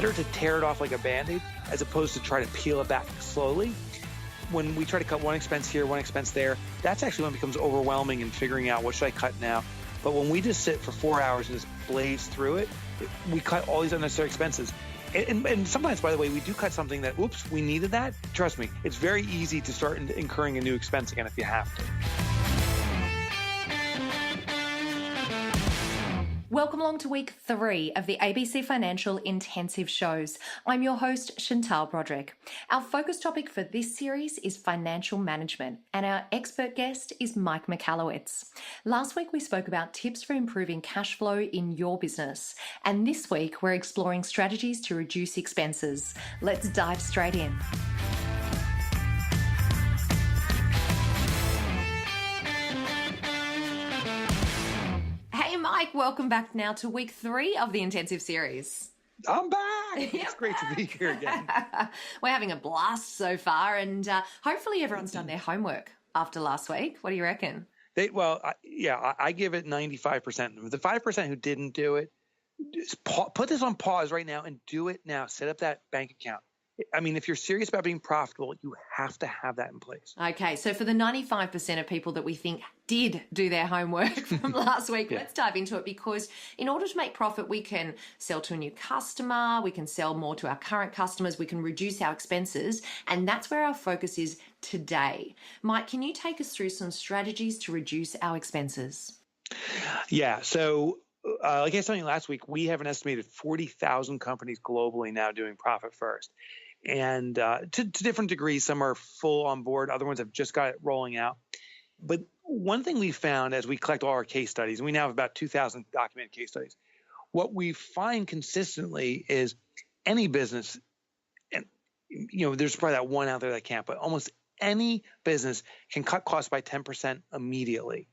better to tear it off like a Band-Aid as opposed to try to peel it back slowly. When we try to cut one expense here, one expense there, that's actually when it becomes overwhelming in figuring out what should I cut now. But when we just sit for 4 hours and just blaze through it, we cut all these unnecessary expenses. And sometimes, by the way, we do cut something that, oops, we needed that. Trust me, it's very easy to start incurring a new expense again if you have to. Welcome along to week 3 of the ABC Financial Intensive Shows. I'm your host, Chantal Broderick. Our focus topic for this series is financial management, and our expert guest is Mike Michalowicz. Last week, we spoke about tips for improving cash flow in your business. And this week, we're exploring strategies to reduce expenses. Let's dive straight in. Mike, welcome back now to week 3 of the intensive series. I'm back. It's great to be here again. We're having a blast so far, and hopefully everyone's done their homework after last week. What do you reckon? I give it 95%. The 5% who didn't do it, just put this on pause right now and do it now. Set up that bank account. I mean, if you're serious about being profitable, you have to have that in place. Okay, so for the 95% of people that we think did do their homework from last week, let's dive into it, because in order to make profit, we can sell to a new customer, we can sell more to our current customers, we can reduce our expenses, and that's where our focus is today. Mike, can you take us through some strategies to reduce our expenses? Yeah, so like I was telling you last week, we have an estimated 40,000 companies globally now doing Profit First. And to different degrees, some are full on board, other ones have just got it rolling out. But one thing we found as we collect all our case studies, and we now have about 2,000 documented case studies, what we find consistently is any business, and there's probably that one out there that can't, but almost any business can cut costs by 10% immediately.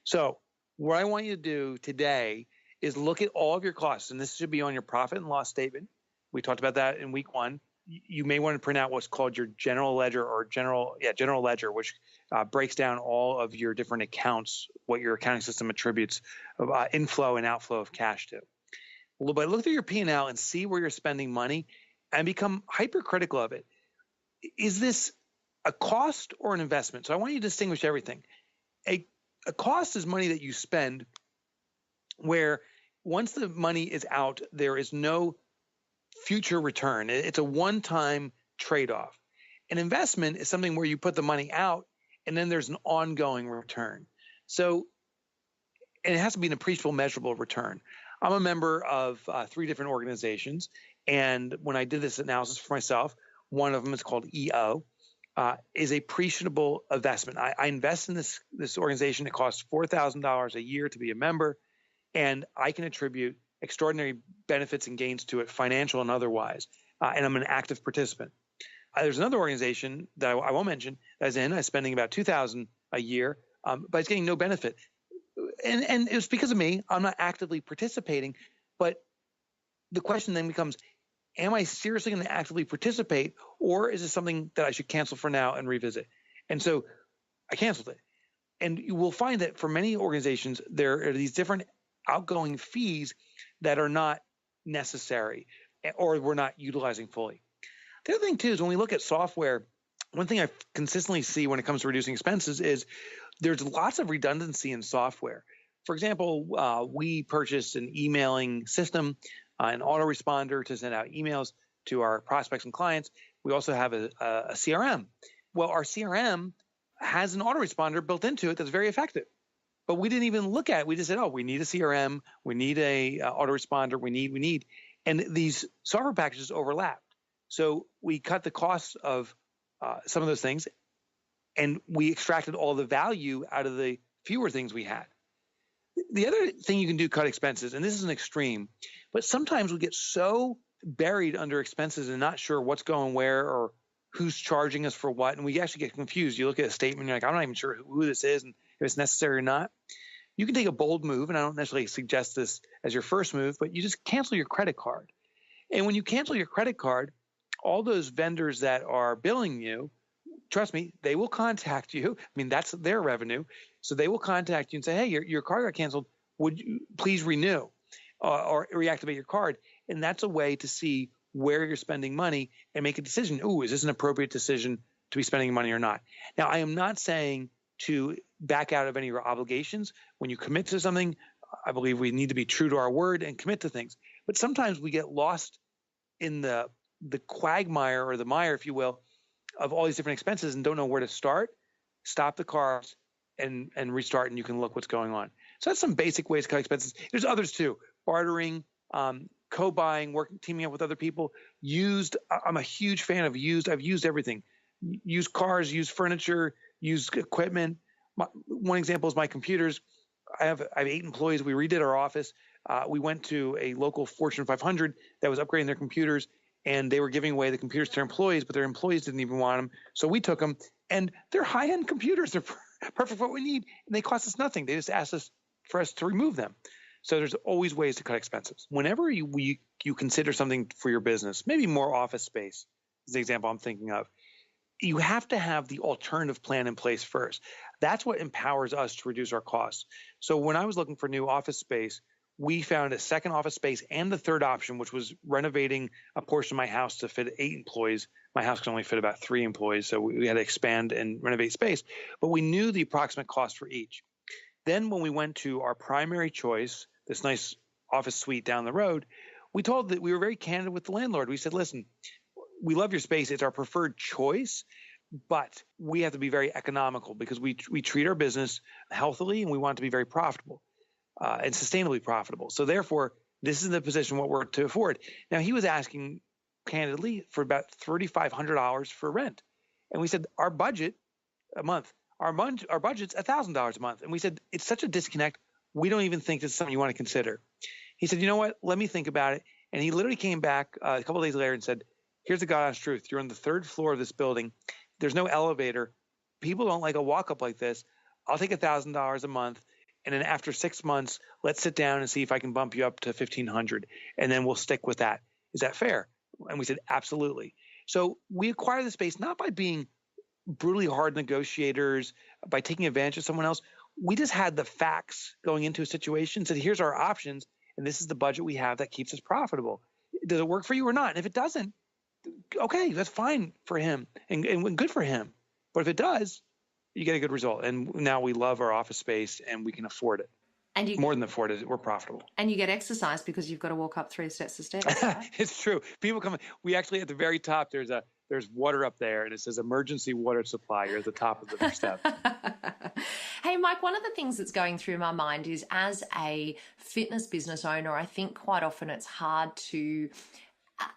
So what I want you to do today is look at all of your costs, and this should be on your profit and loss statement. We talked about that in week 1. You may want to print out what's called your general ledger or general ledger, which breaks down all of your different accounts, what your accounting system attributes inflow and outflow of cash to. But look through your P&L and see where you're spending money and become hypercritical of it. Is this a cost or an investment? So I want you to distinguish everything. A cost is money that you spend where once the money is out, there is no future return. It's a one-time trade-off. An investment is something where you put the money out and then there's an ongoing return. So, and it has to be an appreciable, measurable return. I'm a member of 3 different organizations, and when I did this analysis for myself, one of them is called EO, is a appreciable investment. I invest in this organization. It costs $4,000 a year to be a member, and I can attribute extraordinary benefits and gains to it, financial and otherwise, and I'm an active participant. There's another organization that I won't mention that's I'm spending about $2,000 a year, but it's getting no benefit. And it's because of me. I'm not actively participating, but the question then becomes, am I seriously going to actively participate, or is it something that I should cancel for now and revisit? And so I canceled it. And you will find that for many organizations, there are these different outgoing fees that are not necessary or we're not utilizing fully. The other thing, too, is when we look at software, one thing I consistently see when it comes to reducing expenses is there's lots of redundancy in software. For example, we purchased an emailing system, an autoresponder to send out emails to our prospects and clients. We also have a CRM. Well, our CRM has an autoresponder built into it that's very effective. But we didn't even look at it. We just said, we need a CRM, we need a autoresponder, we need. And these software packages overlapped. So we cut the costs of some of those things, and we extracted all the value out of the fewer things we had. The other thing you can do, cut expenses, and this is an extreme, but sometimes we get so buried under expenses and not sure what's going where or who's charging us for what, and we actually get confused. You look at a statement, you're like, I'm not even sure who this is and if it's necessary or not. You can take a bold move, and I don't necessarily suggest this as your first move, but you just cancel your credit card. And when you cancel your credit card, all those vendors that are billing you, trust me, they will contact you. I mean, that's their revenue. So they will contact you and say, hey, your card got canceled. Would you please renew or reactivate your card? And that's a way to see where you're spending money and make a decision. Ooh, is this an appropriate decision to be spending money or not? Now, I am not saying to back out of any of your obligations. When you commit to something, I believe we need to be true to our word and commit to things. But sometimes we get lost in the quagmire, or the mire, if you will, of all these different expenses and don't know where to start. Stop the cars and restart, and you can look what's going on. So that's some basic ways to cut expenses. There's others too: bartering, co-buying, teaming up with other people. Used. I'm a huge fan of used. I've used everything: used cars, used furniture, used equipment. One example is my computers. I have 8 employees. We redid our office. We went to a local Fortune 500 that was upgrading their computers, and they were giving away the computers to their employees, but their employees didn't even want them. So we took them, and they're high-end computers. They're perfect for what we need, and they cost us nothing. They just asked us for us to remove them. So there's always ways to cut expenses. Whenever you consider something for your business, maybe more office space is the example I'm thinking of, you have to have the alternative plan in place first. That's what empowers us to reduce our costs. So when I was looking for new office space, we found a second office space and the third option, which was renovating a portion of my house to fit 8 employees. My house can only fit about 3 employees, so we had to expand and renovate space. But we knew the approximate cost for each. Then when we went to our primary choice, this nice office suite down the road, we were very candid with the landlord. We said, listen, we love your space. It's our preferred choice, but we have to be very economical because we treat our business healthily and we want it to be very profitable and sustainably profitable. So therefore, this is the position what we're to afford. Now, he was asking candidly for about $3,500 for rent. And we said, our budget a month, our budget's $1,000 a month. And we said, it's such a disconnect. We don't even think this is something you want to consider. He said, you know what? Let me think about it. And he literally came back a couple of days later and said, here's the God honest truth. You're on the 3rd floor of this building. There's no elevator. People don't like a walk up like this. I'll take $1,000 a month. And then after 6 months, let's sit down and see if I can bump you up to $1,500. And then we'll stick with that. Is that fair? And we said, absolutely. So we acquired the space not by being brutally hard negotiators, by taking advantage of someone else. We just had the facts going into a situation, said, here's our options, and this is the budget we have that keeps us profitable. Does it work for you or not? And if it doesn't, okay, that's fine for him and good for him. But if it does, you get a good result. And now we love our office space and we can afford it. And you more than afford it, we're profitable. And you get exercise because you've got to walk up 3 sets of stairs. Right? It's true. People come. We actually at the very top there's water up there, and it says emergency water supply. You're at the top of the step. Hey, Mike, one of the things that's going through my mind is, as a fitness business owner, I think quite often it's hard to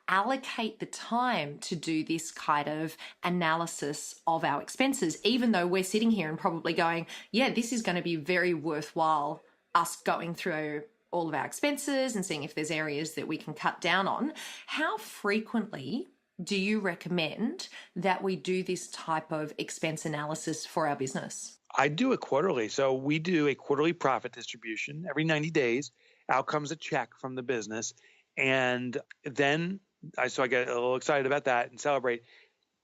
allocate the time to do this kind of analysis of our expenses, even though we're sitting here and probably going, yeah, this is going to be very worthwhile, us going through all of our expenses and seeing if there's areas that we can cut down on. How frequently do you recommend that we do this type of expense analysis for our business? I do it quarterly. So we do a quarterly profit distribution every 90 days. Out comes a check from the business. And then I get a little excited about that and celebrate.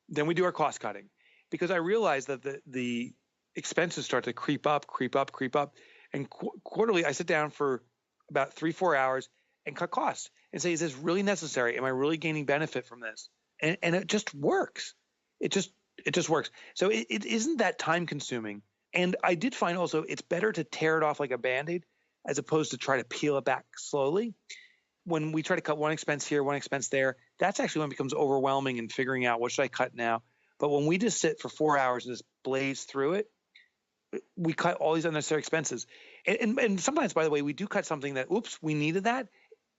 Then we do our cost cutting, because I realize that the expenses start to creep up. And quarterly, I sit down for about 3-4 hours and cut costs and say, is this really necessary? Am I really gaining benefit from this? And it just works. It just works. So it isn't that time consuming. And I did find also it's better to tear it off like a Band-Aid as opposed to try to peel it back slowly. When we try to cut one expense here, one expense there, that's actually when it becomes overwhelming and figuring out what should I cut now. But when we just sit for 4 hours and just blaze through it, we cut all these unnecessary expenses. And sometimes, by the way, we do cut something that, oops, we needed that.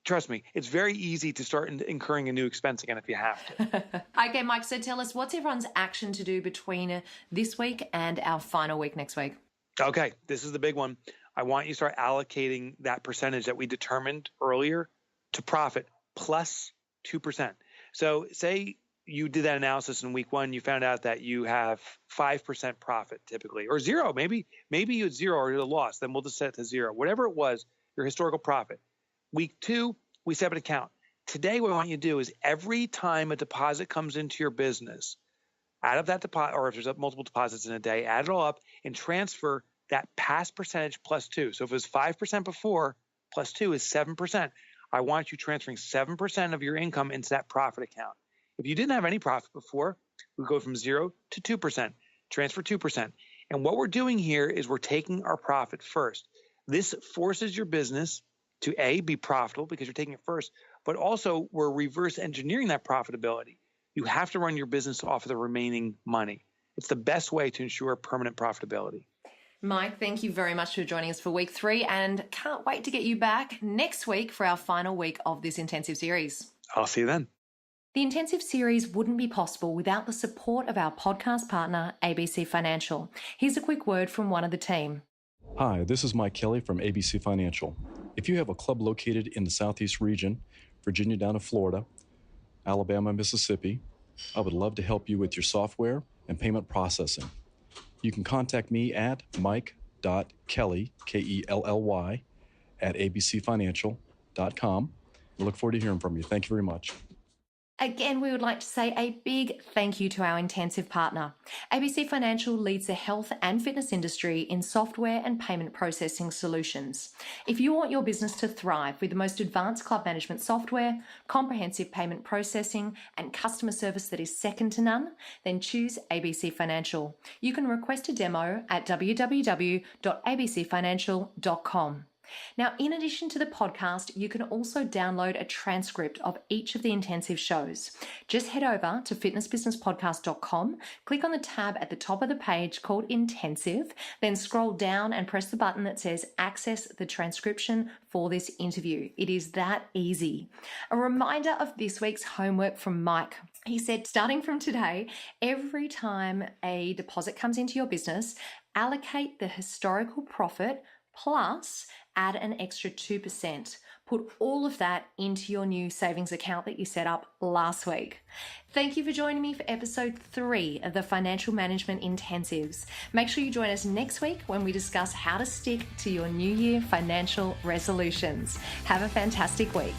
Trust me, it's very easy to start incurring a new expense again if you have to. Okay, Mike, so tell us, what's everyone's action to do between this week and our final week next week? Okay, this is the big one. I want you to start allocating that percentage that we determined earlier to profit plus 2%. So say you did that analysis in week 1, you found out that you have 5% profit typically, or 0. Maybe you had 0 or you had a loss. Then we'll just set it to 0. Whatever it was, your historical profit. Week 2, we set up an account. Today, what I want you to do is every time a deposit comes into your business, out of that deposit, or if there's multiple deposits in a day, add it all up and transfer that past percentage plus 2. So if it was 5% before, plus 2 is 7%. I want you transferring 7% of your income into that profit account. If you didn't have any profit before, we go from 0 to 2%, transfer 2%. And what we're doing here is we're taking our profit first. This forces your business to A, be profitable because you're taking it first, but also we're reverse engineering that profitability. You have to run your business off of the remaining money. It's the best way to ensure permanent profitability. Mike, thank you very much for joining us for week 3, and can't wait to get you back next week for our final week of this intensive series. I'll see you then. The intensive series wouldn't be possible without the support of our podcast partner, ABC Financial. Here's a quick word from one of the team. Hi, this is Mike Kelly from ABC Financial. If you have a club located in the Southeast region, Virginia down to Florida, Alabama, Mississippi, I would love to help you with your software and payment processing. You can contact me at mike.kelly, Kelly, at abcfinancial.com. I look forward to hearing from you. Thank you very much. Again, we would like to say a big thank you to our intensive partner. ABC Financial leads the health and fitness industry in software and payment processing solutions. If you want your business to thrive with the most advanced club management software, comprehensive payment processing, and customer service that is second to none, then choose ABC Financial. You can request a demo at www.abcfinancial.com. Now, in addition to the podcast, you can also download a transcript of each of the intensive shows. Just head over to fitnessbusinesspodcast.com, click on the tab at the top of the page called Intensive, then scroll down and press the button that says Access the Transcription for this interview. It is that easy. A reminder of this week's homework from Mike. He said, starting from today, every time a deposit comes into your business, allocate the historical profit plus add an extra 2%. Put all of that into your new savings account that you set up last week. Thank you for joining me for episode 3 of the Financial Management Intensives. Make sure you join us next week when we discuss how to stick to your New Year financial resolutions. Have a fantastic week.